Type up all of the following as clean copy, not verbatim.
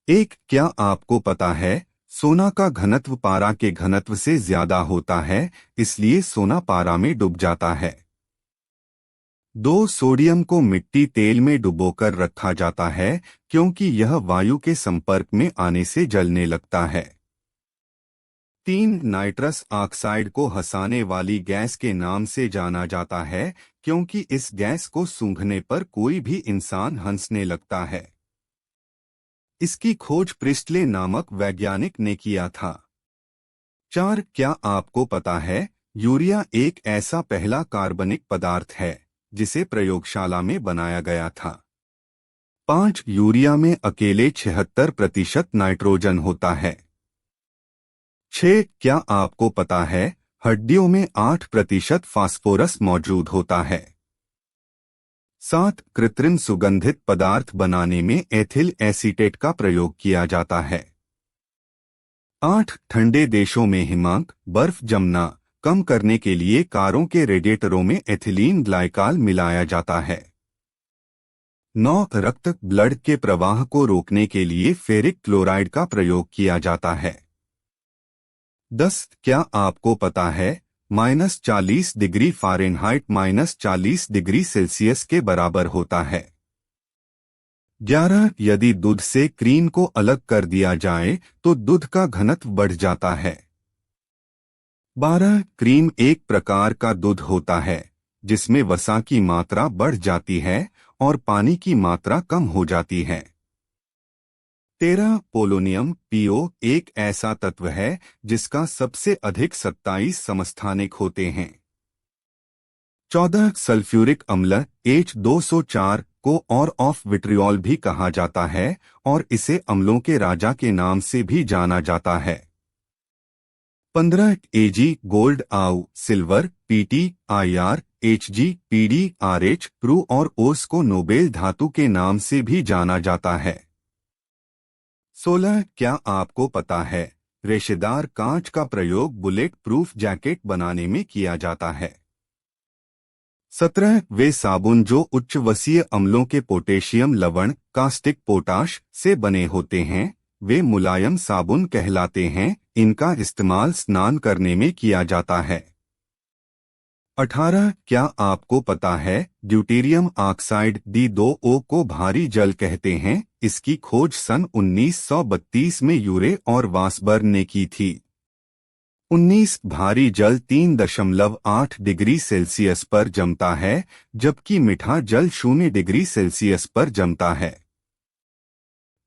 एक, क्या आपको पता है सोना का घनत्व पारा के घनत्व से ज्यादा होता है, इसलिए सोना पारा में डूब जाता है। दो, सोडियम को मिट्टी तेल में डुबोकर रखा जाता है क्योंकि यह वायु के संपर्क में आने से जलने लगता है। तीन, नाइट्रस ऑक्साइड को हंसाने वाली गैस के नाम से जाना जाता है क्योंकि इस गैस को सूंघने पर कोई भी इंसान हंसने लगता है। इसकी खोज प्रिस्टले नामक वैज्ञानिक ने किया था। चार, क्या आपको पता है यूरिया एक ऐसा पहला कार्बनिक पदार्थ है जिसे प्रयोगशाला में बनाया गया था। पांच, यूरिया में अकेले 76% नाइट्रोजन होता है। छह, क्या आपको पता है हड्डियों में 8% फास्फोरस मौजूद होता है। सात, कृत्रिम सुगंधित पदार्थ बनाने में एथिल एसीटेट का प्रयोग किया जाता है। आठ, ठंडे देशों में हिमांक बर्फ जमना कम करने के लिए कारों के रेडिएटरों में एथिलीन ग्लाइकाल मिलाया जाता है। 9, रक्त ब्लड के प्रवाह को रोकने के लिए फेरिक क्लोराइड का प्रयोग किया जाता है। 10, क्या आपको पता है -40 डिग्री फ़ारेनहाइट -40 डिग्री सेल्सियस के बराबर होता है। 11, यदि दूध से क्रीम को अलग कर दिया जाए तो दूध का घनत्व बढ़ जाता है। 12, क्रीम एक प्रकार का दूध होता है जिसमें वसा की मात्रा बढ़ जाती है और पानी की मात्रा कम हो जाती है। 13, पोलोनियम पीओ एक ऐसा तत्व है जिसका सबसे अधिक 27 समस्थानिक होते हैं। 14, सल्फ्यूरिक अम्ल H204 को और ऑफ विट्रियोल भी कहा जाता है और इसे अम्लों के राजा के नाम से भी जाना जाता है। 15, एजी गोल्ड आउ silver PT IR HG PD RH प्रू और ओस को नोबेल धातु के नाम से भी जाना जाता है। 16, क्या आपको पता है रेशेदार कांच का प्रयोग बुलेट प्रूफ जैकेट बनाने में किया जाता है। 17, वे साबुन जो उच्च वसीय अम्लों के पोटेशियम लवण कास्टिक पोटाश से बने होते हैं वे मुलायम साबुन कहलाते हैं, इनका इस्तेमाल स्नान करने में किया जाता है। 18, क्या आपको पता है ड्यूटेरियम ऑक्साइड D2O को भारी जल कहते हैं, इसकी खोज सन 1932 में यूरे और वासबर्न ने की थी। 19, भारी जल 3.8 डिग्री सेल्सियस पर जमता है जबकि मीठा जल 0 डिग्री सेल्सियस पर जमता है।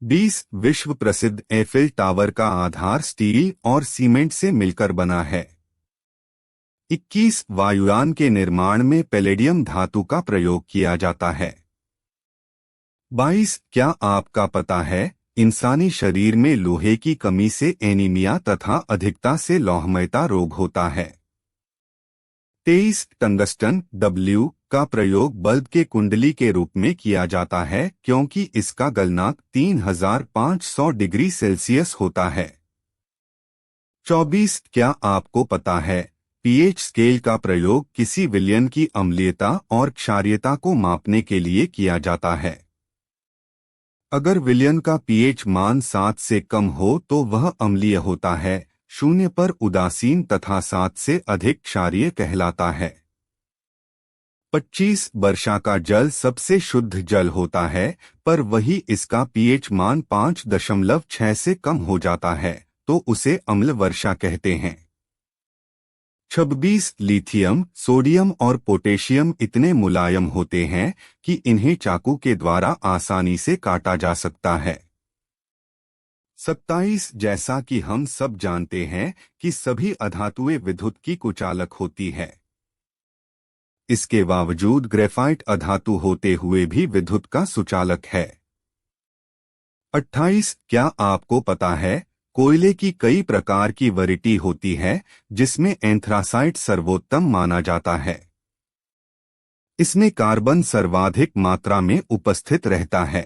20, विश्व प्रसिद्ध एफिल टावर का आधार स्टील और सीमेंट से मिलकर बना है। 21, वायुयान के निर्माण में पैलेडियम धातु का प्रयोग किया जाता है। 22, क्या आपका पता है इंसानी शरीर में लोहे की कमी से एनीमिया तथा अधिकता से लौहमयता रोग होता है। 23, टंगस्टन W का प्रयोग बल्ब के कुंडली के रूप में किया जाता है क्योंकि इसका गलनांक 3500 डिग्री सेल्सियस होता है। 24, क्या आपको पता है पीएच स्केल का प्रयोग किसी विलयन की अम्लीयता और क्षारीयता को मापने के लिए किया जाता है। अगर विलयन का पीएच मान 7 से कम हो तो वह अम्लीय होता है, 0 पर उदासीन तथा 7 से अधिक क्षारीय कहलाता है। 25, वर्षा का जल सबसे शुद्ध जल होता है पर वही इसका पीएच मान 5.6 से कम हो जाता है तो उसे अम्ल वर्षा कहते हैं। 26, लिथियम सोडियम और पोटेशियम इतने मुलायम होते हैं कि इन्हें चाकू के द्वारा आसानी से काटा जा सकता है। 27, जैसा कि हम सब जानते हैं कि सभी अधातुएं विद्युत की कुचालक होती है। इसके बावजूद ग्रेफाइट अधातु होते हुए भी विद्युत का सुचालक है। 28, क्या आपको पता है कोयले की कई प्रकार की वैरायटी होती है जिसमें एंथ्रासाइट सर्वोत्तम माना जाता है। इसमें कार्बन सर्वाधिक मात्रा में उपस्थित रहता है।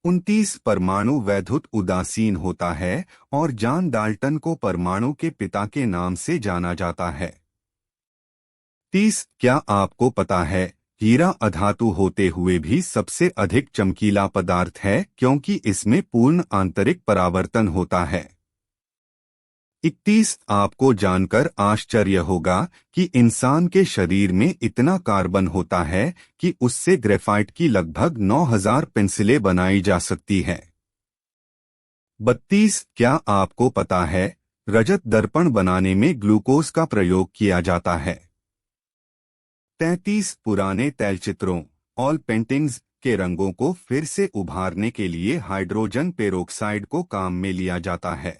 29, परमाणु वैद्युत उदासीन होता है और जॉन डाल्टन को परमाणु के पिता के नाम से जाना जाता है। 30, क्या आपको पता है हीरा अधातु होते हुए भी सबसे अधिक चमकीला पदार्थ है क्योंकि इसमें पूर्ण आंतरिक परावर्तन होता है। 31 आपको जानकर आश्चर्य होगा कि इंसान के शरीर में इतना कार्बन होता है कि उससे ग्रेफाइट की लगभग 9000 पेंसिलें बनाई जा सकती हैं। 32 क्या आपको पता है रजत दर्पण बनाने में ग्लूकोज का प्रयोग किया जाता है। 33 पुराने तैलचित्रों ऑयल पेंटिंग्स के रंगों को फिर से उभारने के लिए हाइड्रोजन पेरोक्साइड को काम में लिया जाता है।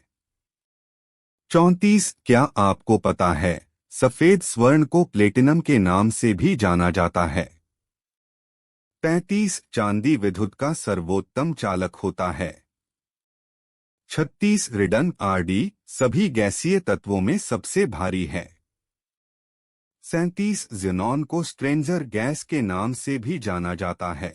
34 क्या आपको पता है सफेद स्वर्ण को प्लेटिनम के नाम से भी जाना जाता है। 35 चांदी विद्युत का सर्वोत्तम चालक होता है। 36 रिडन आरडी सभी गैसीय तत्वों में सबसे भारी है। 37 ज़ेनॉन को स्ट्रेंजर गैस के नाम से भी जाना जाता है।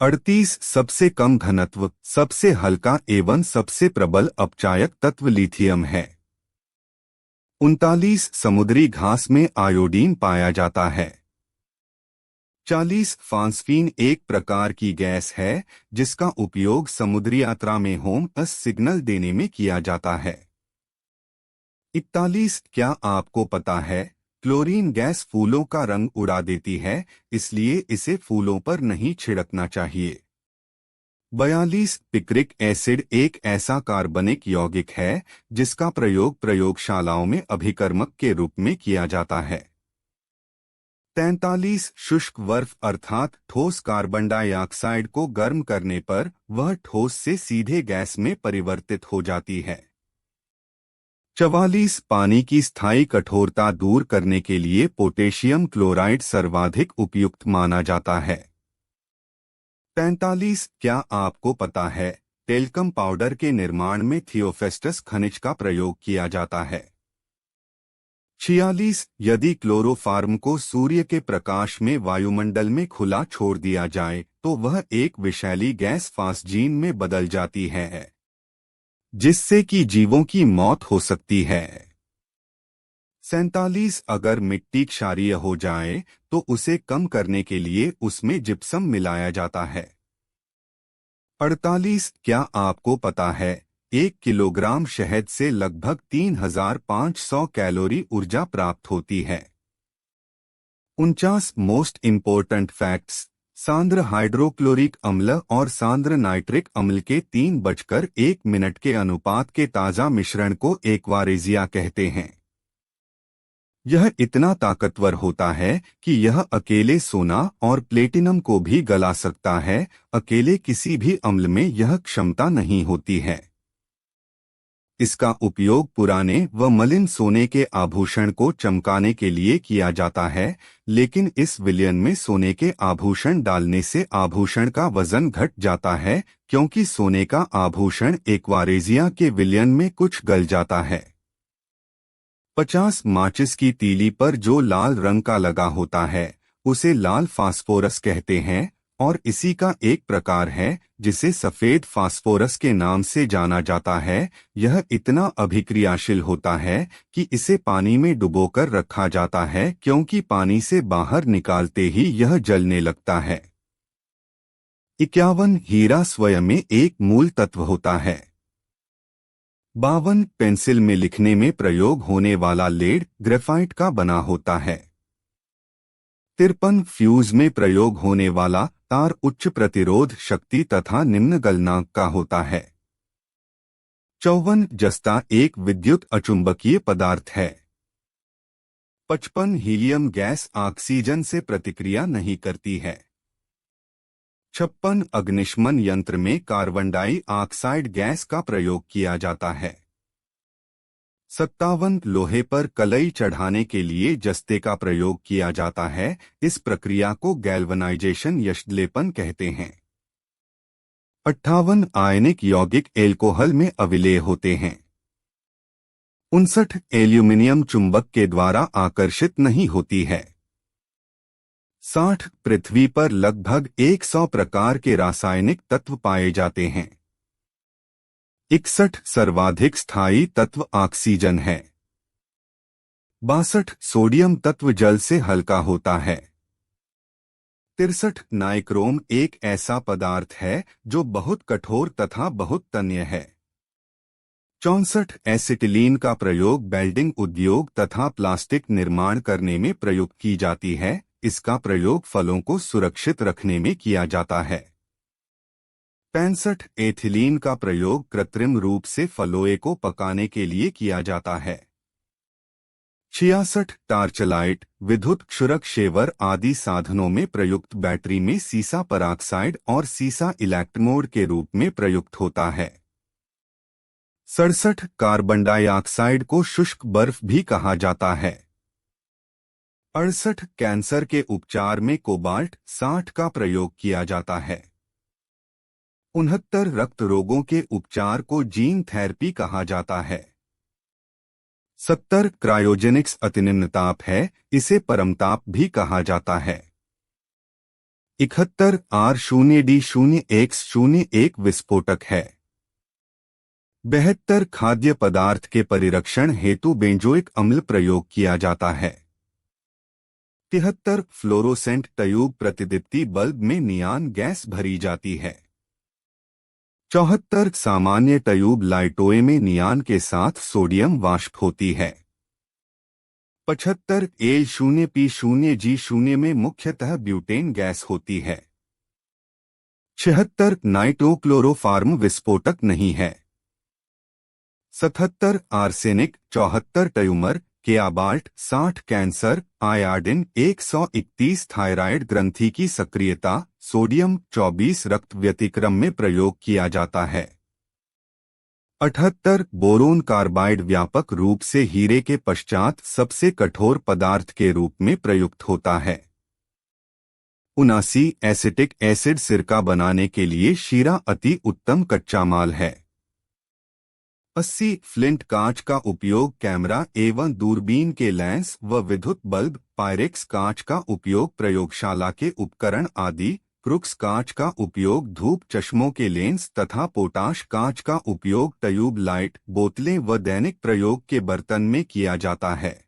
38 सबसे कम घनत्व सबसे हल्का एवं सबसे प्रबल अपचायक तत्व लिथियम है। 39 समुद्री घास में आयोडीन पाया जाता है। 40 फास्फीन एक प्रकार की गैस है जिसका उपयोग समुद्री यात्रा में होम सिग्नल देने में किया जाता है। 41 क्या आपको पता है क्लोरीन गैस फूलों का रंग उड़ा देती है इसलिए इसे फूलों पर नहीं छिड़कना चाहिए। 42 पिक्रिक एसिड एक ऐसा कार्बनिक यौगिक है जिसका प्रयोग प्रयोगशालाओं में अभिकर्मक के रूप में किया जाता है। 43 शुष्क बर्फ अर्थात ठोस कार्बन डाइऑक्साइड को गर्म करने पर वह ठोस से सीधे गैस में परिवर्तित हो जाती है। 44 पानी की स्थायी कठोरता दूर करने के लिए पोटेशियम क्लोराइड सर्वाधिक उपयुक्त माना जाता है। 45 क्या आपको पता है टेल्कम पाउडर के निर्माण में थियोफेस्टस खनिज का प्रयोग किया जाता है। 46 यदि क्लोरोफार्म को सूर्य के प्रकाश में वायुमंडल में खुला छोड़ दिया जाए तो वह एक विषैली गैस फास्जीन में बदल जाती है जिससे कि जीवों की मौत हो सकती है। 47 अगर मिट्टी क्षारीय हो जाए तो उसे कम करने के लिए उसमें जिप्सम मिलाया जाता है। 48 क्या आपको पता है 1 किलोग्राम शहद से लगभग 3500 कैलोरी ऊर्जा प्राप्त होती है। 49 मोस्ट इम्पोर्टेंट फैक्ट्स सांद्र हाइड्रोक्लोरिक अम्ल और सांद्र नाइट्रिक अम्ल के 3 मिनट के अनुपात के ताज़ा मिश्रण को एक्वारेजिया कहते हैं। यह इतना ताकतवर होता है कि यह अकेले सोना और प्लेटिनम को भी गला सकता है, अकेले किसी भी अम्ल में यह क्षमता नहीं होती है। इसका उपयोग पुराने व मलिन सोने के आभूषण को चमकाने के लिए किया जाता है, लेकिन इस विलयन में सोने के आभूषण डालने से आभूषण का वजन घट जाता है क्योंकि सोने का आभूषण एक्वारेजिया के विलयन में कुछ गल जाता है। 50 माचिस की तीली पर जो लाल रंग का लगा होता है उसे लाल फास्फोरस कहते हैं और इसी का एक प्रकार है जिसे सफेद फास्फोरस के नाम से जाना जाता है। यह इतना अभिक्रियाशील होता है कि इसे पानी में डुबोकर रखा जाता है क्योंकि पानी से बाहर निकालते ही यह जलने लगता है। 51 हीरा स्वयं में एक मूल तत्व होता है। 52 पेंसिल में लिखने में प्रयोग होने वाला लेड ग्रेफाइट का बना होता है। 53 फ्यूज में प्रयोग होने वाला तार उच्च प्रतिरोध शक्ति तथा निम्न गलनांक का होता है। 54 जस्ता एक विद्युत अचुंबकीय पदार्थ है। 55 हीलियम गैस ऑक्सीजन से प्रतिक्रिया नहीं करती है। 56 अग्निशमन यंत्र में कार्बन डाइऑक्साइड गैस का प्रयोग किया जाता है। 57 लोहे पर कलई चढ़ाने के लिए जस्ते का प्रयोग किया जाता है, इस प्रक्रिया को गैल्वनाइजेशन यष्टलेपन कहते हैं। 58 आयनिक यौगिक एल्कोहल में अविलेय होते हैं। 59 एल्यूमिनियम चुंबक के द्वारा आकर्षित नहीं होती है। 60 पृथ्वी पर लगभग 100 प्रकार के रासायनिक तत्व पाए जाते हैं। 61 सर्वाधिक स्थायी तत्व ऑक्सीजन है। 62 सोडियम तत्व जल से हल्का होता है। 63 नाइक्रोम एक ऐसा पदार्थ है जो बहुत कठोर तथा बहुत तन्य है। 64 एसिटिलीन का प्रयोग वेल्डिंग उद्योग तथा प्लास्टिक निर्माण करने में प्रयुक्त की जाती है। इसका प्रयोग फलों को सुरक्षित रखने में किया जाता है। 65 एथिलीन का प्रयोग कृत्रिम रूप से फलोए को पकाने के लिए किया जाता है। 66 टार्चलाइट विद्युत क्षुरक शेवर आदि साधनों में प्रयुक्त बैटरी में सीसा पराक्साइड और सीसा इलेक्ट्रोड के रूप में प्रयुक्त होता है। 67 कार्बन डाइऑक्साइड को शुष्क बर्फ भी कहा जाता है। 68 कैंसर के उपचार में कोबाल्ट 60 का प्रयोग किया जाता है। 69 रक्त रोगों के उपचार को जीन थेरेपी कहा जाता है। 70 क्रायोजेनिक्स अतिनिम्न ताप है, इसे परमताप भी कहा जाता है। 71 R0D0X01 विस्फोटक है। 72 खाद्य पदार्थ के परिरक्षण हेतु बेंजोइक अम्ल प्रयोग किया जाता है। 73 फ्लोरोसेंट ट्यूब प्रतिदीप्ति बल्ब में नियान गैस भरी जाती है। 74 सामान्य ट्यूब लाइटों में नियान के साथ सोडियम वाष्प होती है। 75 Al0P0G0 में मुख्यतः ब्यूटेन गैस होती है। 76 नाइट्रोक्लोरोफार्म विस्फोटक नहीं है। 77 आर्सेनिक, 74 ट्यूमर, केआबाल्ट 60 कैंसर, आयोडीन 131 थायराइड ग्रंथि की सक्रियता, सोडियम 24 रक्त व्यतिक्रम में प्रयोग किया जाता है। 78 बोरोन कार्बाइड व्यापक रूप से हीरे के पश्चात सबसे कठोर पदार्थ के रूप में प्रयुक्त होता है। 79 एसिटिक एसिड सिरका बनाने के लिए शीरा अति उत्तम कच्चा माल है। 80 फ्लिंट कांच का उपयोग कैमरा एवं दूरबीन के लेंस व विद्युत बल्ब, पायरेक्स कांच का उपयोग प्रयोगशाला के उपकरण आदि, क्रुक्स कांच का उपयोग धूप चश्मों के लेंस तथा पोटाश कांच का उपयोग ट्यूब लाइट, बोतलें व दैनिक प्रयोग के बर्तन में किया जाता है।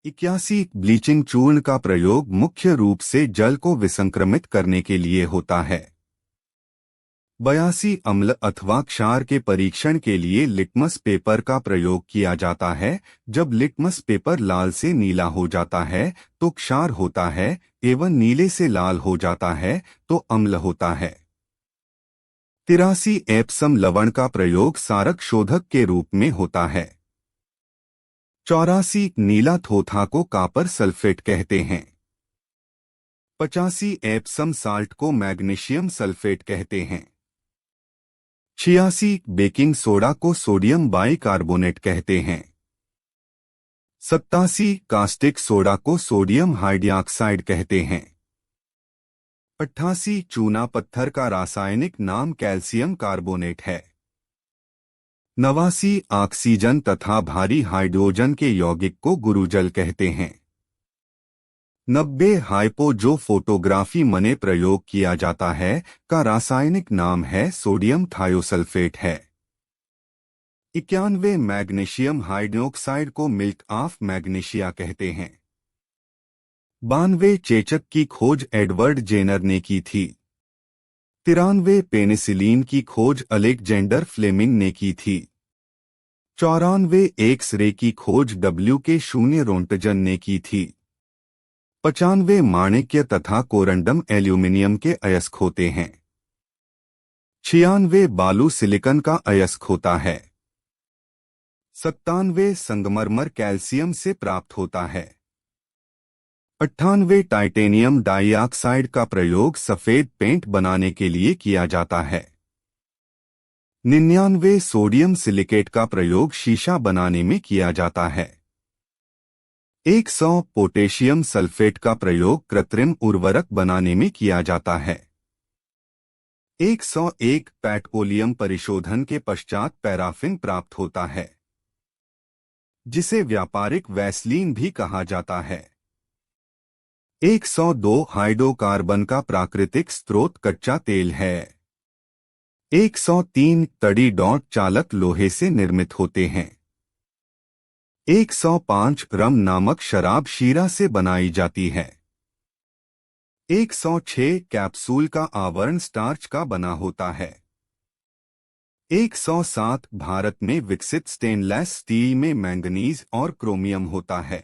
81 ब्लीचिंग चूर्ण का प्रयोग मुख्य रूप से जल को विसंक्रमित करने के लिए होता है। 82 अम्ल अथवा क्षार के परीक्षण के लिए लिटमस पेपर का प्रयोग किया जाता है। जब लिटमस पेपर लाल से नीला हो जाता है तो क्षार होता है एवं नीले से लाल हो जाता है तो अम्ल होता है। 83 एप्सम लवण का प्रयोग सारक शोधक के रूप में होता है। 84 नीला थोथा को कॉपर सल्फेट कहते हैं। 85 एप्सम साल्ट को मैग्नीशियम सल्फेट कहते हैं। 86 बेकिंग सोडा को सोडियम बाइकार्बोनेट कहते हैं। 87 कास्टिक सोडा को सोडियम हाइड्रोक्साइड कहते हैं। 88 चूना पत्थर का रासायनिक नाम कैल्शियम कार्बोनेट है। 89 ऑक्सीजन तथा भारी हाइड्रोजन के यौगिक को गुरुजल कहते हैं। 90 हाइपो जो फोटोग्राफी में प्रयोग किया जाता है का रासायनिक नाम है सोडियम थायोसल्फेट है। 91 मैग्नीशियम हाइड्रोक्साइड को मिल्क ऑफ मैग्नीशिया कहते हैं। 92 चेचक की खोज एडवर्ड जेनर ने की थी। 93 पेनिसिलिन की खोज अलेक्जेंडर फ्लेमिंग ने की थी। 94 एक्स-रे की खोज W.K. रोंटजन ने की थी। 95 माणिक्य तथा कोरंडम एल्यूमिनियम के अयस्क होते हैं। 96 बालू सिलिकन का अयस्क होता है। 97 संगमरमर कैल्शियम से प्राप्त होता है। 98 टाइटेनियम डाइऑक्साइड का प्रयोग सफेद पेंट बनाने के लिए किया जाता है। 99 सोडियम सिलिकेट का प्रयोग शीशा बनाने में किया जाता है। 100 पोटेशियम सल्फेट का प्रयोग कृत्रिम उर्वरक बनाने में किया जाता है। 101 पेट्रोलियम परिशोधन के पश्चात पैराफिन प्राप्त होता है, जिसे व्यापारिक वैसलीन भी कहा जाता है। 102 हाइड्रोकार्बन का प्राकृतिक स्रोत कच्चा तेल है। 103 तड़ी डॉट चालक लोहे से निर्मित होते हैं। 105 रम नामक शराब शीरा से बनाई जाती है। 106 कैप्सूल का आवरण स्टार्च का बना होता है। 107 भारत में विकसित स्टेनलेस स्टील में मैंगनीज और क्रोमियम होता है।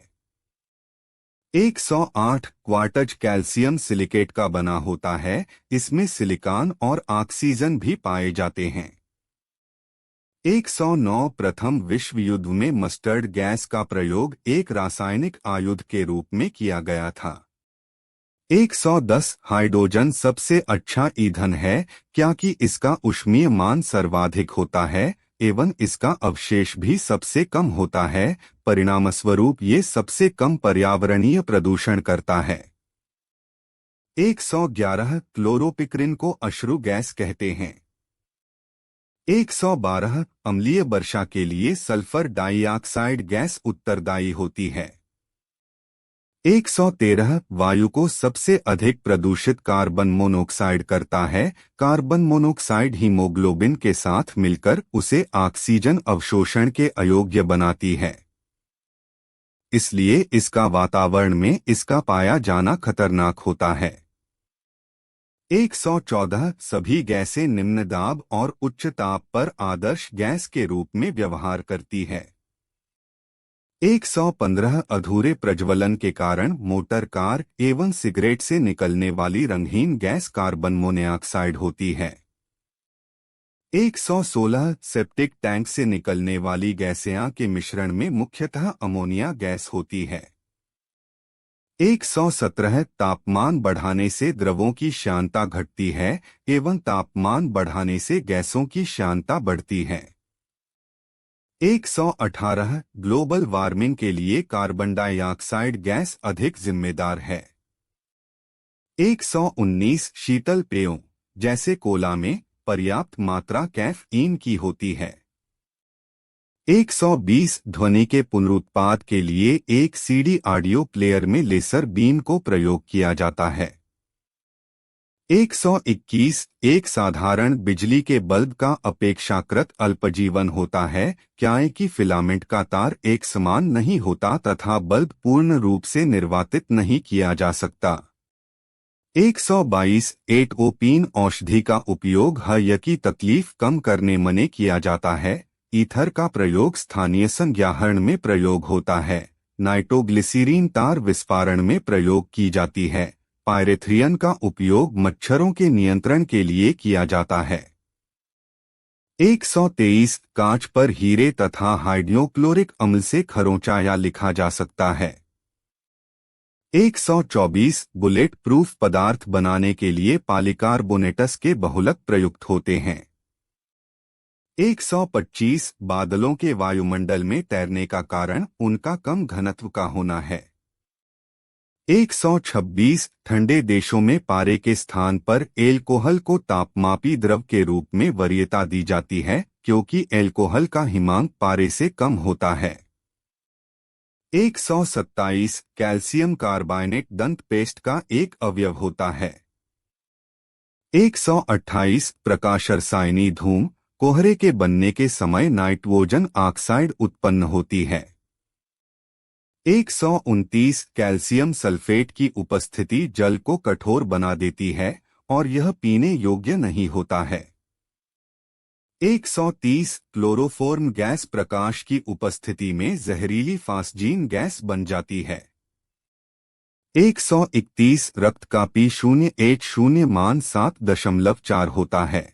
108 क्वार्टज कैल्शियम सिलिकेट का बना होता है, इसमें सिलिकॉन और ऑक्सीजन भी पाए जाते हैं। 109 प्रथम विश्व युद्ध में मस्टर्ड गैस का प्रयोग एक रासायनिक आयुध के रूप में किया गया था। 110 हाइड्रोजन सबसे अच्छा ईंधन है क्योंकि इसका ऊष्मीय मान सर्वाधिक होता है एवं इसका अवशेष भी सबसे कम होता है, परिणामस्वरूप ये सबसे कम पर्यावरणीय प्रदूषण करता है। 111 क्लोरोपिक्रिन को अश्रु गैस कहते हैं। 112 अम्लीय वर्षा के लिए सल्फर डाइऑक्साइड गैस उत्तरदायी होती है। 113 वायु को सबसे अधिक प्रदूषित कार्बन मोनोऑक्साइड करता है। कार्बन मोनोऑक्साइड हीमोग्लोबिन के साथ मिलकर उसे ऑक्सीजन अवशोषण के अयोग्य बनाती है, इसलिए इसका वातावरण में इसका पाया जाना खतरनाक होता है। 114 सभी गैसें निम्न दाब और उच्च ताप पर आदर्श गैस के रूप में व्यवहार करती है। 115 अधूरे प्रज्वलन के कारण मोटर कार एवं सिगरेट से निकलने वाली रंगहीन गैस कार्बन मोनोऑक्साइड होती है। 116 सेप्टिक टैंक से निकलने वाली गैसें के मिश्रण में मुख्यतः अमोनिया गैस होती है। 117 तापमान बढ़ाने से द्रवों की श्यानता घटती है एवं तापमान बढ़ाने से गैसों की श्यानता बढ़ती है। 118 ग्लोबल वार्मिंग के लिए कार्बन डाइऑक्साइड गैस अधिक जिम्मेदार है। 119 शीतल पेयों जैसे कोला में पर्याप्त मात्रा कैफीन की होती है। 120 ध्वनि के पुनरुत्पाद के लिए एक सीडी ऑडियो प्लेयर में लेसर बीम को प्रयोग किया जाता है। 121 एक साधारण बिजली के बल्ब का अपेक्षाकृत अल्पजीवन होता है, क्योंकि फिलामेंट का तार एक समान नहीं होता तथा बल्ब पूर्ण रूप से निर्वातित नहीं किया जा सकता। 122 एटोपीन औषधि का उपयोग हृदय की तकलीफ कम करने में किया जाता है। ईथर का प्रयोग स्थानीय संज्ञाहरण में प्रयोग होता है। नाइट्रोग्लिसरीन तार विस्फारण में प्रयोग की जाती है। पायरेथ्रियन का उपयोग मच्छरों के नियंत्रण के लिए किया जाता है। 123 कांच पर हीरे तथा हाइड्रोक्लोरिक अम्ल से खरोंचाया लिखा जा सकता है। 124 बुलेट प्रूफ पदार्थ बनाने के लिए पॉलीकार्बोनेटस के बहुलक प्रयुक्त होते हैं। 125 बादलों के वायुमंडल में तैरने का कारण उनका कम घनत्व का होना है। 126 ठंडे देशों में पारे के स्थान पर एल्कोहल को तापमापी द्रव के रूप में वरीयता दी जाती है, क्योंकि एल्कोहल का हिमांक पारे से कम होता है। 127 कैल्शियम कार्बाइनेट दंत पेस्ट का एक अवयव होता है। 128 प्रकाश रसायनी धूम कोहरे के बनने के समय नाइट्रोजन ऑक्साइड उत्पन्न होती है। 129 कैल्शियम सल्फेट की उपस्थिति जल को कठोर बना देती है और यह पीने योग्य नहीं होता है। 130 क्लोरोफॉर्म गैस प्रकाश की उपस्थिति में जहरीली फास्जीन गैस बन जाती है। 131 रक्त का pH0 मान 7.4 होता है।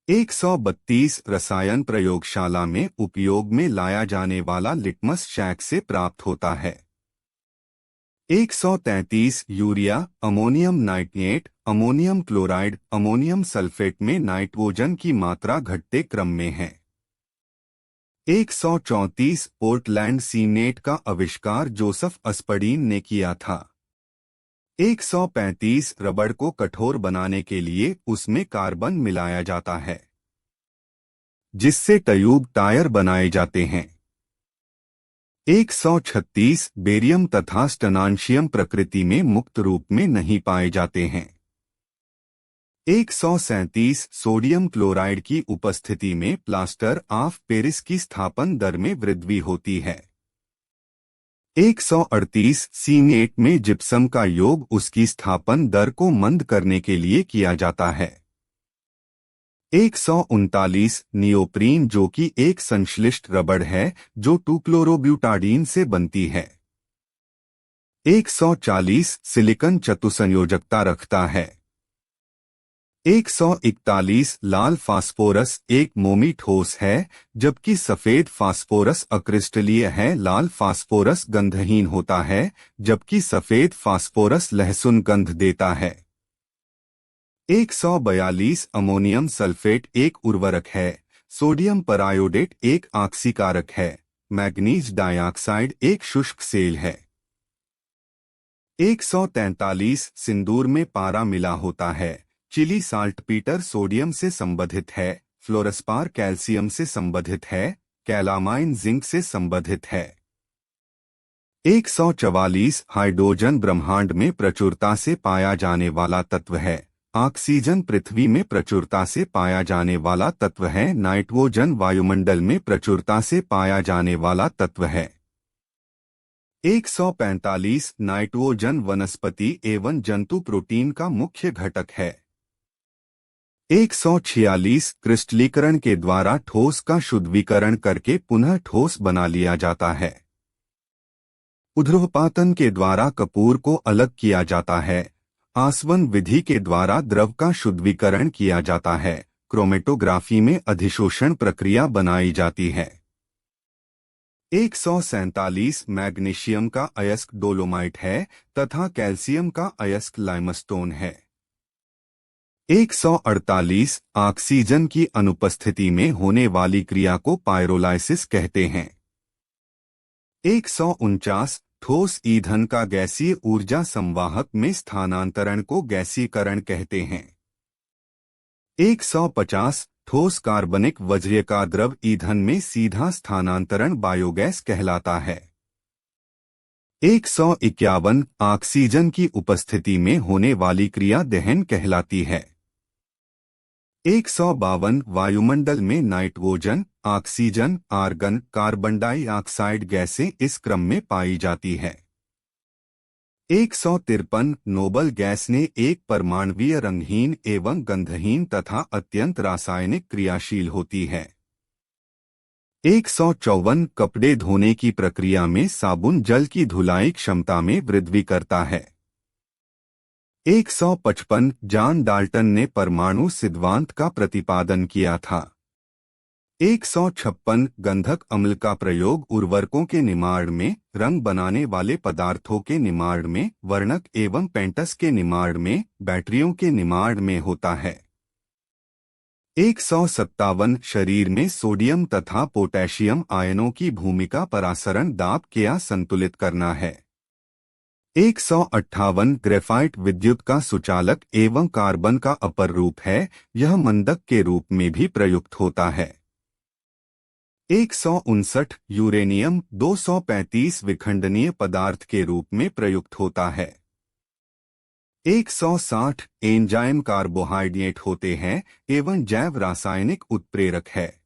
132 रसायन प्रयोगशाला में उपयोग में लाया जाने वाला लिटमस शैक से प्राप्त होता है। 133 urea ammonium nitrate ammonium chloride ammonium sulphate में नाइट्रोजन की मात्रा घटते क्रम में है। 134 पोर्टलैंड सीनेट का आविष्कार जोसेफ अस्पर्डीन ने किया था। 135 रबड़ को कठोर बनाने के लिए उसमें कार्बन मिलाया जाता है, जिससे ट्यूब टायर बनाए जाते हैं। 136 बेरियम तथा स्टनांशियम प्रकृति में मुक्त रूप में नहीं पाए जाते हैं। 137 सोडियम क्लोराइड की उपस्थिति में प्लास्टर ऑफ पेरिस की स्थापन दर में वृद्धि होती है। 138 C8 में जिप्सम का योग उसकी स्थापन दर को मंद करने के लिए किया जाता है। 139 नियोप्रीन, जो कि एक संश्लिष्ट रबड़ है जो 2-क्लोरोब्यूटाडीन से बनती है। 140 सिलिकॉन चतुसंयोजकता रखता है। 141 लाल फास्फोरस एक मोमी ठोस है, जबकि सफेद फास्फोरस अक्रिस्टलीय है। लाल फास्फोरस गंधहीन होता है, जबकि सफेद फास्फोरस लहसुन गंध देता है। 142 अमोनियम सल्फेट एक उर्वरक है। सोडियम परायोडेट एक आक्सीकारक है। मैग्नीज डाइऑक्साइड एक शुष्क सेल है। 143 सिंदूर में पारा मिला होता है। चिली साल्टपीटर सोडियम से संबंधित है। फ्लोरस्पार कैल्शियम से संबंधित है। कैलामाइन जिंक से संबंधित है। 144 हाइड्रोजन ब्रह्मांड में प्रचुरता से पाया जाने वाला तत्व है। ऑक्सीजन पृथ्वी में प्रचुरता से पाया जाने वाला तत्व है। नाइट्रोजन वायुमंडल में प्रचुरता से पाया जाने वाला तत्व है। 145 नाइट्रोजन वनस्पति एवं जंतु प्रोटीन का मुख्य घटक है। 146 क्रिस्टलीकरण के द्वारा ठोस का शुद्धिकरण करके पुनः ठोस बना लिया जाता है। ऊर्ध्वपातन के द्वारा कपूर को अलग किया जाता है। आसवन विधि के द्वारा द्रव का शुद्धिकरण किया जाता है। क्रोमेटोग्राफी में अधिशोषण प्रक्रिया बनाई जाती है। 147 मैग्नीशियम का अयस्क डोलोमाइट है तथा कैल्शियम का अयस्क लाइमस्टोन है। 148 ऑक्सीजन की अनुपस्थिति में होने वाली क्रिया को पायरोलाइसिस कहते हैं। 149 ठोस ईंधन का गैसीय ऊर्जा संवाहक में स्थानांतरण को गैसीकरण कहते हैं। 150 ठोस कार्बनिक वज्र का द्रव ईंधन में सीधा स्थानांतरण बायोगैस कहलाता है। 151 ऑक्सीजन की उपस्थिति में होने वाली क्रिया दहन कहलाती है। 152 वायुमंडल में nitrogen, oxygen, argon, carbon dioxide गैसें इस क्रम में पाई जाती है। 153 नोबल गैस ने एक परमाणुवीय रंगहीन एवं गंधहीन तथा अत्यंत रासायनिक क्रियाशील होती है। 154 कपड़े धोने की प्रक्रिया में साबुन जल की धुलाई क्षमता में वृद्धि करता है। 155 जॉन डाल्टन ने परमाणु सिद्धांत का प्रतिपादन किया था। 156 गंधक अम्ल का प्रयोग उर्वरकों के निर्माण में, रंग बनाने वाले पदार्थों के निर्माण में, वर्णक एवं पेंटस के निर्माण में, बैटरियों के निर्माण में होता है। 157 शरीर में सोडियम तथा पोटेशियम आयनों की भूमिका परासरण दाब क्या संतुलित करना है। 158 ग्रेफाइट विद्युत का सुचालक एवं कार्बन का अपर रूप है। यह मंदक के रूप में भी प्रयुक्त होता है। 159 यूरेनियम 235 विखंडनीय पदार्थ के रूप में प्रयुक्त होता है। 160 एंजाइम कार्बोहाइड्रेट होते हैं एवं जैव रासायनिक उत्प्रेरक है।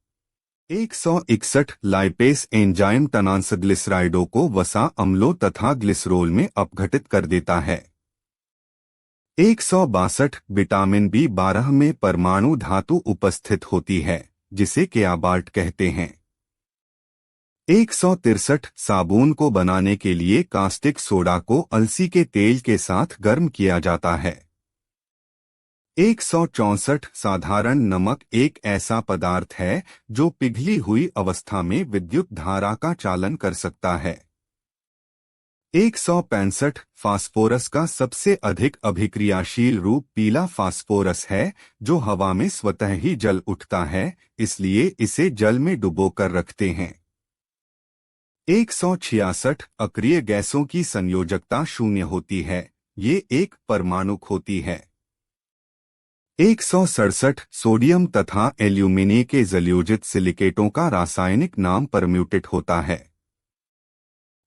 161 लाइपेस एंजाइम ट्रांसग्लिसराइडों को वसा अम्लों तथा ग्लिसरोल में अपघटित कर देता है। 162 विटामिन B12 में परमाणु धातु उपस्थित होती है, जिसे क्याबाल्ट कहते हैं। 163 साबुन को बनाने के लिए कास्टिक सोडा को अलसी के तेल के साथ गर्म किया जाता है। 164 साधारण नमक एक ऐसा पदार्थ है जो पिघली हुई अवस्था में विद्युत धारा का चालन कर सकता है। 165 फास्फोरस का सबसे अधिक अभिक्रियाशील रूप पीला फास्फोरस है, जो हवा में स्वतः ही जल उठता है, इसलिए इसे जल में डुबोकर रखते हैं। 166 अक्रिय गैसों की संयोजकता शून्य होती है, ये एक परमाणुक होती है। 167 सोडियम तथा एल्यूमिनियम के जलयोजित सिलिकेटों का रासायनिक नाम परम्यूटेट होता है।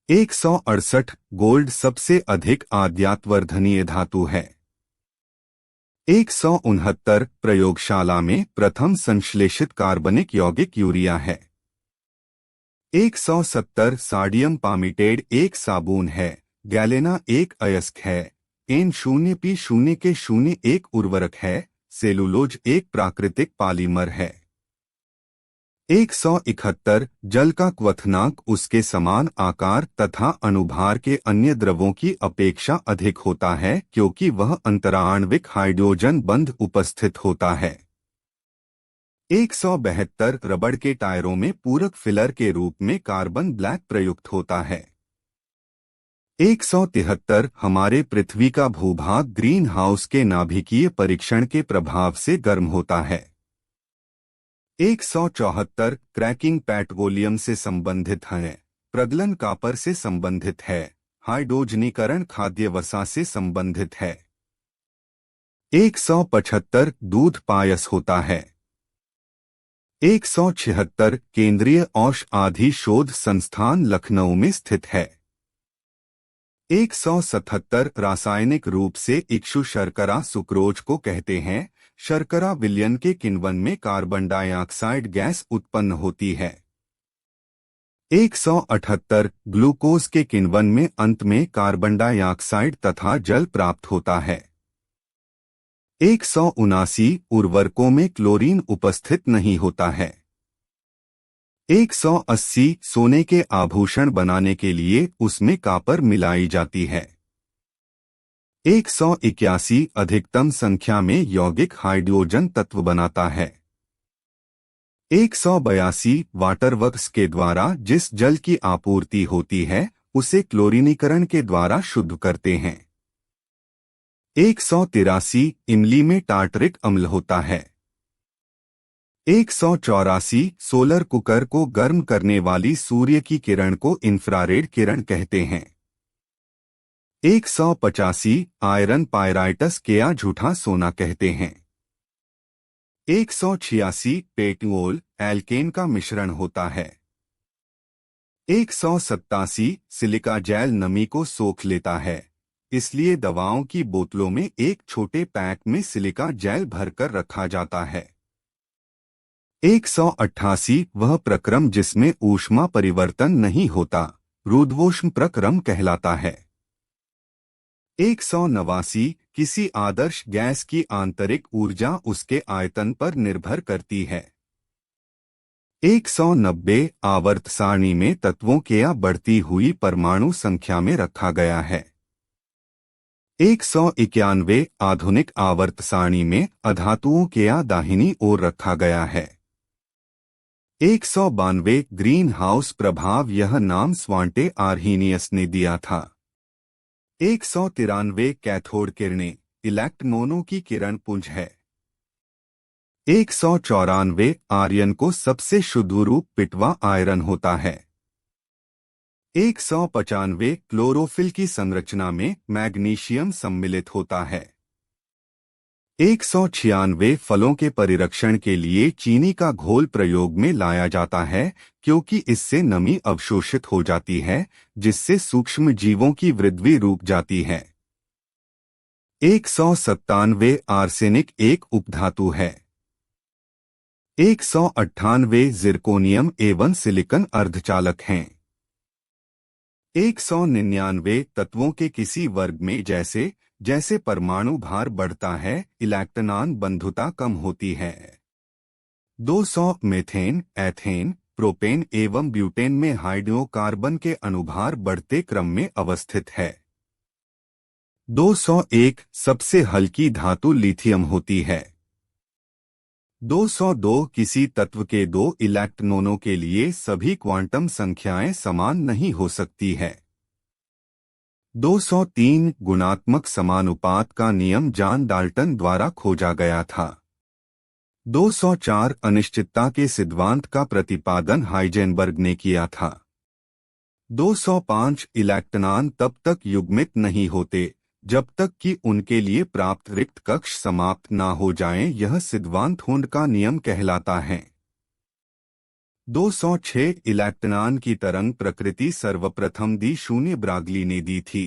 168 गोल्ड सबसे अधिक आद्यात्वर्धनीय धातु है। 169 प्रयोगशाला में प्रथम संश्लेषित कार्बनिक यौगिक यूरिया है। 170 सोडियम पामिटेड एक साबुन है। गैलेना एक अयस्क है। N0P0 के 0 एक उर्वरक है। सेलुलोज एक प्राकृतिक पॉलीमर है। 171 जल का क्वथनांक उसके समान आकार तथा अनुभार के अन्य द्रवों की अपेक्षा अधिक होता है क्योंकि वह अंतराण्विक हाइड्रोजन बंध उपस्थित होता है। 172 रबड़ के टायरों में पूरक फिलर के रूप में कार्बन ब्लैक प्रयुक्त होता है। 173 हमारे पृथ्वी का भूभाग ग्रीन हाउस के नाभिकीय परीक्षण के प्रभाव से गर्म होता है। 174 क्रैकिंग पेट्रोलियम से संबंधित है। प्रगलन कॉपर से संबंधित है। हाइड्रोजनीकरण खाद्य वसा से संबंधित है। 175 दूध पायस होता है। 176 केंद्रीय औषधि शोध संस्थान लखनऊ में स्थित है। 177 रासायनिक रूप से इक्षु शर्करा सुक्रोज को कहते हैं। शर्करा विलयन के किण्वन में कार्बन डाइऑक्साइड गैस उत्पन्न होती है। 178 ग्लूकोज के किण्वन में अंत में कार्बन डाइऑक्साइड तथा जल प्राप्त होता है। 179 उर्वरकों में क्लोरीन उपस्थित नहीं होता है। 180 सोने के आभूषण बनाने के लिए उसमें कॉपर मिलाई जाती है। 181 अधिकतम संख्या में यौगिक हाइड्रोजन तत्व बनाता है। 182 वाटरवर्क्स के द्वारा जिस जल की आपूर्ति होती है उसे क्लोरीनीकरण के द्वारा शुद्ध करते हैं। 183 इमली में टार्टरिक अम्ल होता है। 184 सोलर कुकर को गर्म करने वाली सूर्य की किरण को इंफ्रारेड किरण कहते हैं। 185 आयरन पायराइटस केया झूठा सोना कहते हैं। 186 पेट्रोल एल्केन का मिश्रण होता है। 187 सिलिका जेल नमी को सोख लेता है, इसलिए दवाओं की बोतलों में एक छोटे पैक में सिलिका जेल भरकर रखा जाता है। 188 वह प्रक्रम जिसमें ऊष्मा परिवर्तन नहीं होता, रुद्धोष्म प्रक्रम कहलाता है। 189 किसी आदर्श गैस की आंतरिक ऊर्जा उसके आयतन पर निर्भर करती है। 190 आवर्त सारणी में तत्वों के या बढ़ती हुई परमाणु संख्या में रखा गया है। 191 आधुनिक आवर्त सारणी में अधातुओं के या दाहिनी ओर रखा गया है। 192 ग्रीन हाउस प्रभाव यह नाम स्वांटे आर्हीनियस ने दिया था। 193 कैथोड किरणें इलेक्ट्रॉनों की किरण पुंज है। 194 आर्यन को सबसे शुद्ध रूप पिटवा आयरन होता है। 195 क्लोरोफिल की संरचना में मैग्नीशियम सम्मिलित होता है। 196 फलों के परिरक्षण के लिए चीनी का घोल प्रयोग में लाया जाता है क्योंकि इससे नमी अवशोषित हो जाती है जिससे सूक्ष्म जीवों की वृद्धि रुक जाती है। 197 आर्सेनिक एक उपधातु है। 198 जिरकोनियम एवं सिलिकन अर्धचालक हैं। 199 तत्वों के किसी वर्ग में जैसे जैसे परमाणु भार बढ़ता है इलेक्ट्रॉन बंधुता कम होती है। 200 मीथेन एथेन प्रोपेन एवं ब्यूटेन में हाइड्रोकार्बन के अनुभार बढ़ते क्रम में अवस्थित है। 201 सबसे हल्की धातु लिथियम होती है। 202 किसी तत्व के दो इलेक्ट्रॉनों के लिए सभी क्वांटम संख्याएं समान नहीं हो सकती है। 203 गुणात्मक समानुपात का नियम जॉन डाल्टन द्वारा खोजा गया था। 204 अनिश्चितता के सिद्धांत का प्रतिपादन हाइजेनबर्ग ने किया था। 205 इलेक्ट्रॉन तब तक युग्मित नहीं होते जब तक कि उनके लिए प्राप्त रिक्त कक्ष समाप्त ना हो जाएं, यह सिद्धांत हुंड का नियम कहलाता है। 206 इलेक्ट्रॉन की तरंग प्रकृति सर्वप्रथम दी शून्य ब्रागली ने दी थी।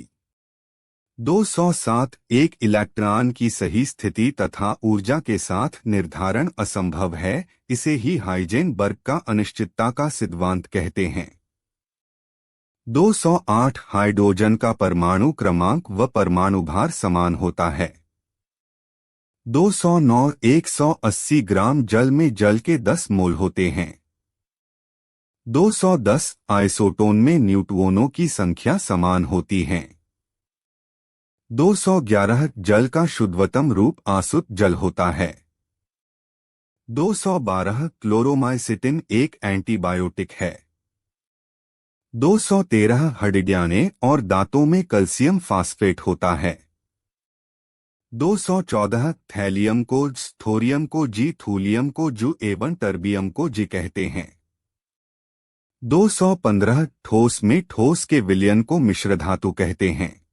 207 एक इलेक्ट्रॉन की सही स्थिति तथा ऊर्जा के साथ निर्धारण असंभव है, इसे ही हाइजेनबर्ग का अनिश्चितता का सिद्धांत कहते हैं। 208 हाइड्रोजन का परमाणु क्रमांक व परमाणु भार समान होता है। 209 180 ग्राम जल में जल के 10 मोल होते हैं। 210 आइसोटोन में न्यूट्रॉनों की संख्या समान होती है। 211 जल का शुद्धतम रूप आसुत जल होता है। 212 क्लोरोमाइसिटिन एक एंटीबायोटिक है। 213 हड्डियाँ और दांतों में कैल्शियम फास्फेट होता है। 214 थैलियम को थोरियम को जी, थूलियम को जू एवं टर्बियम को जी कहते हैं। 215 ठोस में ठोस के विलयन को मिश्र धातु कहते हैं।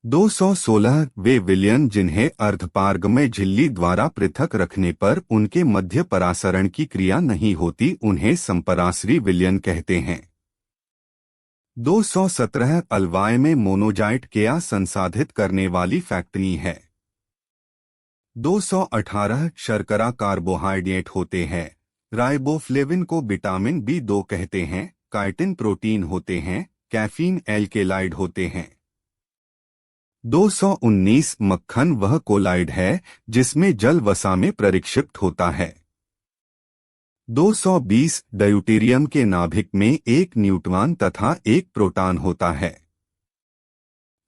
216 वे विलयन जिन्हें अर्धपारगमय झिल्ली द्वारा पृथक रखने पर उनके मध्य परासरण की क्रिया नहीं होती, उन्हें संपरासरी विलयन कहते हैं। 217 अल्वाय में मोनोजाइट केया संसाधित करने वाली फैक्टरी है। 218 शर्करा कार्बोहाइड्रेट होते हैं। राइबोफ्लेविन को विटामिन B2 कहते हैं। काइटिन प्रोटीन होते हैं। कैफीन एल्केलाइड होते हैं। 219 मक्खन वह कोलाइड है जिसमें जल वसा में परिक्षिप्त होता है। 220 ड्यूटेरियम के नाभिक में एक न्यूट्रॉन तथा एक प्रोटॉन होता है।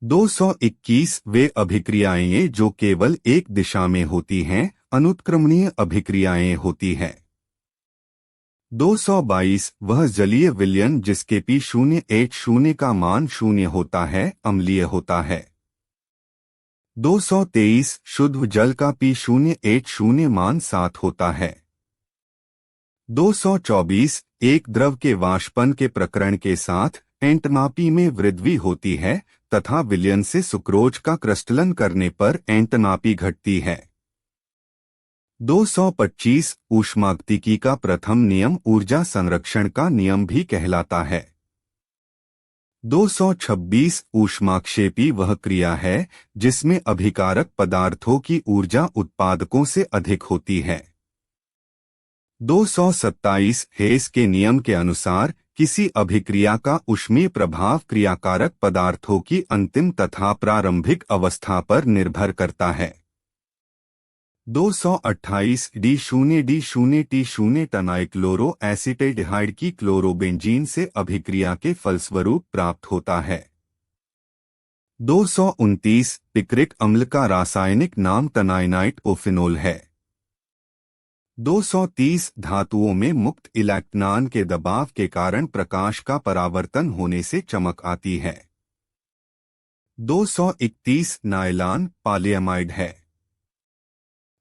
221 वे अभिक्रियाएं जो केवल एक दिशा में होती हैं, अनुत्क्रमणीय अभिक्रियाएं होती है। 222 वह जलीय विलयन जिसके P0H0 का मान 0 होता है, अम्लीय होता है। 223 शुद्ध जल का P0H0 मान 7 होता है। 224 एक द्रव के वाष्पन के प्रकरण के साथ एंटनापी में वृद्धि होती है तथा विलयन से सुक्रोज का क्रिस्टलन करने पर एंटनापी घटती है। 225 ऊष्मागतिकी का प्रथम नियम ऊर्जा संरक्षण का नियम भी कहलाता है। 226 ऊष्माक्षेपी वह क्रिया है जिसमें अभिकारक पदार्थों की ऊर्जा उत्पादकों से अधिक होती है। 227 हेस के नियम के अनुसार किसी अभिक्रिया का ऊष्मीय प्रभाव क्रियाकारक पदार्थों की अंतिम तथा प्रारंभिक अवस्था पर निर्भर करता है। 228 D0 T0 टनाइक्लोरो एसिटेल्डिहाइड की क्लोरोबेंजीन से अभिक्रिया के फलस्वरूप प्राप्त होता है। 229 पिक्रिक अम्ल का रासायनिक नाम टनाइनाइट ओफिनोल है। 230 धातुओं में मुक्त इलेक्ट्रॉन के दबाव के कारण प्रकाश का परावर्तन होने से चमक आती है। 231 नायलॉन पॉलीएमाइड है।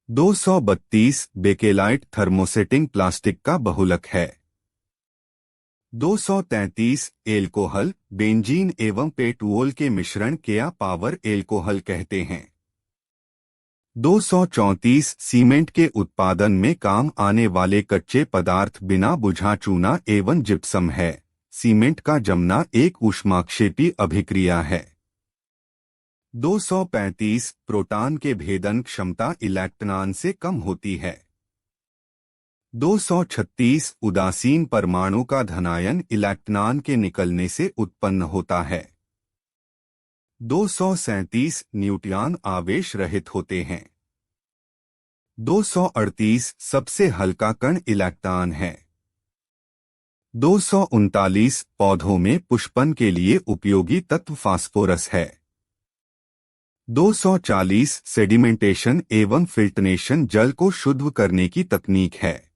232 बेकेलाइट थर्मोसेटिंग प्लास्टिक का बहुलक है। 233 एल्कोहल बेंजीन एवं पेट्रोल के मिश्रण केया पावर एल्कोहल कहते हैं। 234 सीमेंट के उत्पादन में काम आने वाले कच्चे पदार्थ बिना बुझा चूना एवं जिप्सम है। सीमेंट का जमना एक ऊष्माक्षेपी अभिक्रिया है। 235 प्रोटॉन के भेदन क्षमता इलेक्ट्रॉन से कम होती है। 236 उदासीन परमाणु का धनायन इलेक्ट्रॉन के निकलने से उत्पन्न होता है। 237 न्यूट्रॉन आवेश रहित होते हैं। 238 सबसे हल्का कण इलेक्ट्रॉन है। 239 पौधों में पुष्पन के लिए उपयोगी तत्व फास्फोरस है। 240 सेडिमेंटेशन एवं फिल्ट्रेशन जल को शुद्ध करने की तकनीक है।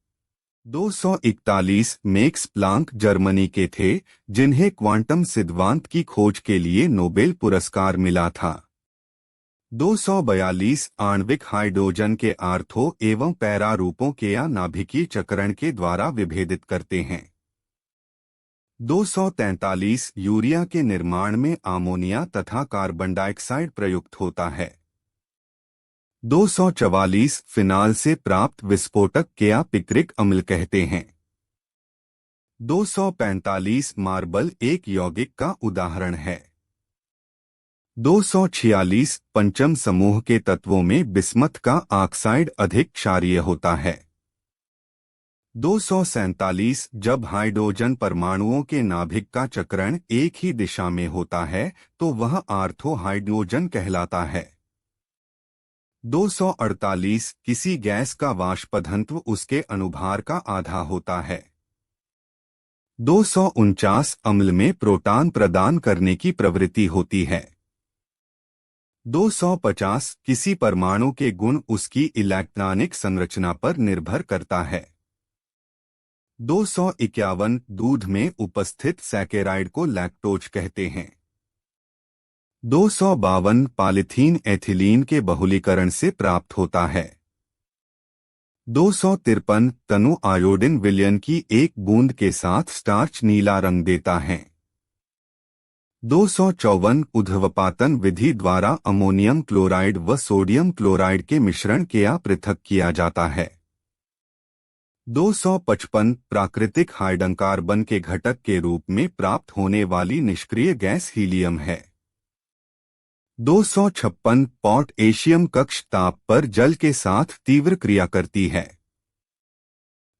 241 मैक्स प्लांक जर्मनी के थे जिन्हें क्वांटम सिद्धांत की खोज के लिए नोबेल पुरस्कार मिला था। 242 आणविक हाइड्रोजन के आर्थो एवं पैरा रूपों के या नाभिकीय चक्रण के द्वारा विभेदित करते हैं। 243 यूरिया के निर्माण में अमोनिया तथा कार्बन डाइऑक्साइड प्रयुक्त होता है। 244 फिनाल से प्राप्त विस्फोटक केया पिक्रिक अम्ल कहते हैं। 245 मार्बल एक यौगिक का उदाहरण है। 246 पंचम समूह के तत्वों में बिस्मथ का ऑक्साइड अधिक क्षारीय होता है। 247 जब हाइड्रोजन परमाणुओं के नाभिक का चक्रण एक ही दिशा में होता है तो वह आर्थो हाइड्रोजन कहलाता है। 248 किसी गैस का वाष्पघनत्व उसके अनुभार का आधा होता है। 249 अम्ल में प्रोटॉन प्रदान करने की प्रवृत्ति होती है। 250 किसी परमाणु के गुण उसकी इलेक्ट्रॉनिक संरचना पर निर्भर करता है। 251 दूध में उपस्थित सैकेराइड को लैक्टोज कहते हैं। 252 पॉलीथीन एथिलीन के बहुलीकरण से प्राप्त होता है। 253 तनु आयोडीन विलयन की एक बूंद के साथ स्टार्च नीला रंग देता है। 254 ऊर्ध्वपातन विधि द्वारा अमोनियम क्लोराइड व सोडियम क्लोराइड के मिश्रण के या पृथक किया जाता है। 255 प्राकृतिक हाइड्रोकार्बन के घटक के रूप में प्राप्त होने वाली निष्क्रिय गैस हीलियम है। 256 पोटेशियम कक्ष ताप पर जल के साथ तीव्र क्रिया करती है।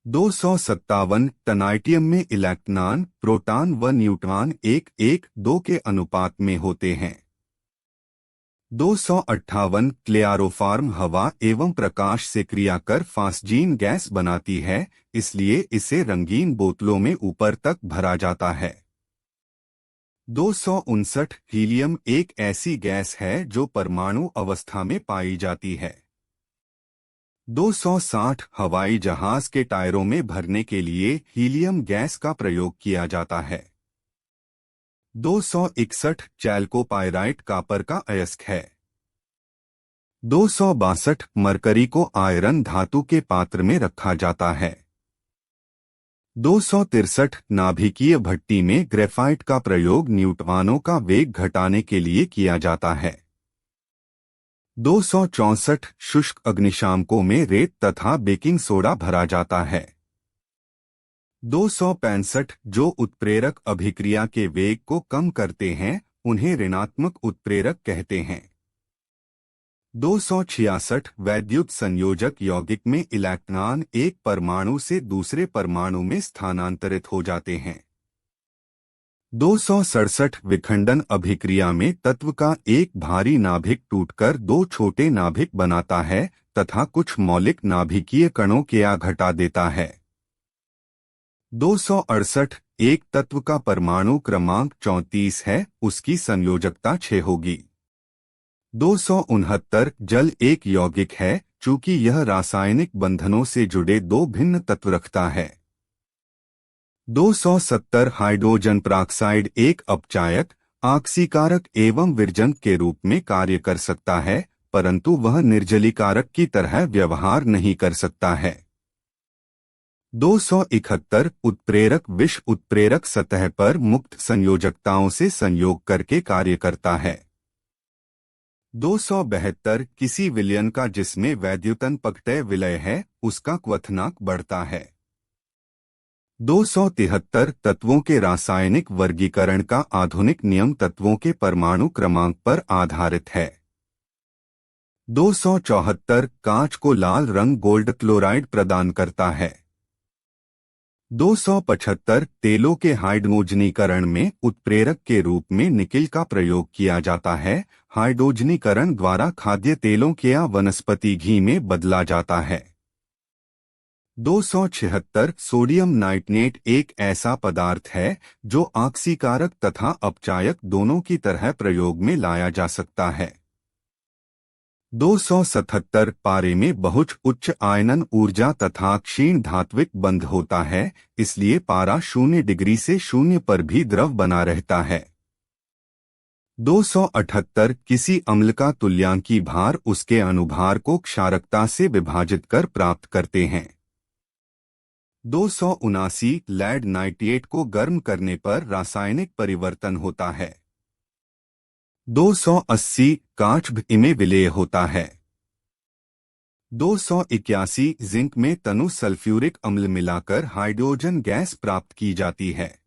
257 टनाइटियम में इलेक्ट्रॉन, प्रोटॉन व न्यूट्रॉन 1-1-2 के अनुपात में होते हैं। 258 क्लोरोफॉर्म हवा एवं प्रकाश से क्रिया कर फास्जीन गैस बनाती है, इसलिए इसे रंगीन बोतलों में ऊपर तक भरा जाता है। 259 हीलियम एक ऐसी गैस है जो परमाणु अवस्था में पाई जाती है। 260 हवाई जहाज के टायरों में भरने के लिए हीलियम गैस का प्रयोग किया जाता है। 261 चैल्कोपाइराइट कॉपर का अयस्क है। 262 मरकरी को आयरन धातु के पात्र में रखा जाता है। 263 नाभिकीय भट्टी में ग्रेफाइट का प्रयोग न्यूट्रॉनों का वेग घटाने के लिए किया जाता है। 264 शुष्क अग्निशामकों में रेत तथा बेकिंग सोडा भरा जाता है। 265 जो उत्प्रेरक अभिक्रिया के वेग को कम करते हैं उन्हें ऋणात्मक उत्प्रेरक कहते हैं। 266 वैद्युत संयोजक यौगिक में इलेक्ट्रॉन एक परमाणु से दूसरे परमाणु में स्थानांतरित हो जाते हैं। 267 विखंडन अभिक्रिया में तत्व का एक भारी नाभिक टूटकर दो छोटे नाभिक बनाता है तथा कुछ मौलिक नाभिकीय कणों के या घटा देता है। 268 एक तत्व का परमाणु क्रमांक 34 है, उसकी संयोजकता 6 होगी। 269 जल एक यौगिक है, चूंकि यह रासायनिक बंधनों से जुड़े दो भिन्न तत्व रखता है। 270 हाइड्रोजन पेरोक्साइड एक अपचायक, ऑक्सीकारक एवं विरजक के रूप में कार्य कर सकता है, परंतु वह निर्जलीकारक की तरह व्यवहार नहीं कर सकता है। 271 उत्प्रेरक विष उत्प्रेरक सतह पर मुक्त संयोजकताओं से संयोग करके कार्य करता है। 272 किसी विलयन का जिसमें वैद्युतन-पकटय विलय है, उसका क्वथनांक बढ़ता है। 273 तत्वों के रासायनिक वर्गीकरण का आधुनिक नियम तत्वों के परमाणु क्रमांक पर आधारित है। 274 कांच को लाल रंग गोल्ड क्लोराइड प्रदान करता है। 275 तेलों के हाइड्रोजनीकरण में उत्प्रेरक के रूप में निकिल का प्रयोग किया जाता है। हाइड्रोजनीकरण द्वारा खाद्य तेलों के या वनस्पति घी में बदला जाता है। 276 सोडियम नाइट्रेट एक ऐसा पदार्थ है जो ऑक्सीकारक तथा अपचायक दोनों की तरह प्रयोग में लाया जा सकता है। 277 पारे में बहुत उच्च आयनन ऊर्जा तथा क्षीण धात्विक बंध होता है, इसलिए पारा 0 डिग्री से 0 पर भी द्रव बना रहता है। 278 किसी अम्ल का तुल्यांकी भार उसके अनुभार को क्षारकता से विभाजित कर प्राप्त करते हैं। 279 लेड नाइट्रेट को गर्म करने पर रासायनिक परिवर्तन होता है। 280 कांच भी में विलेय होता है। 281 जिंक में तनु सल्फ्यूरिक अम्ल मिलाकर हाइड्रोजन गैस प्राप्त की जाती है।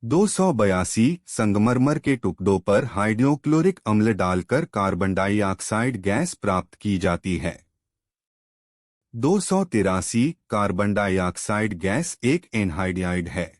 282 संगमरमर के टुकड़ों पर हाइड्रोक्लोरिक अम्ल डालकर कार्बन डाइऑक्साइड गैस प्राप्त की जाती है। 283 कार्बन डाइऑक्साइड गैस एक एनहाइड्राइड है।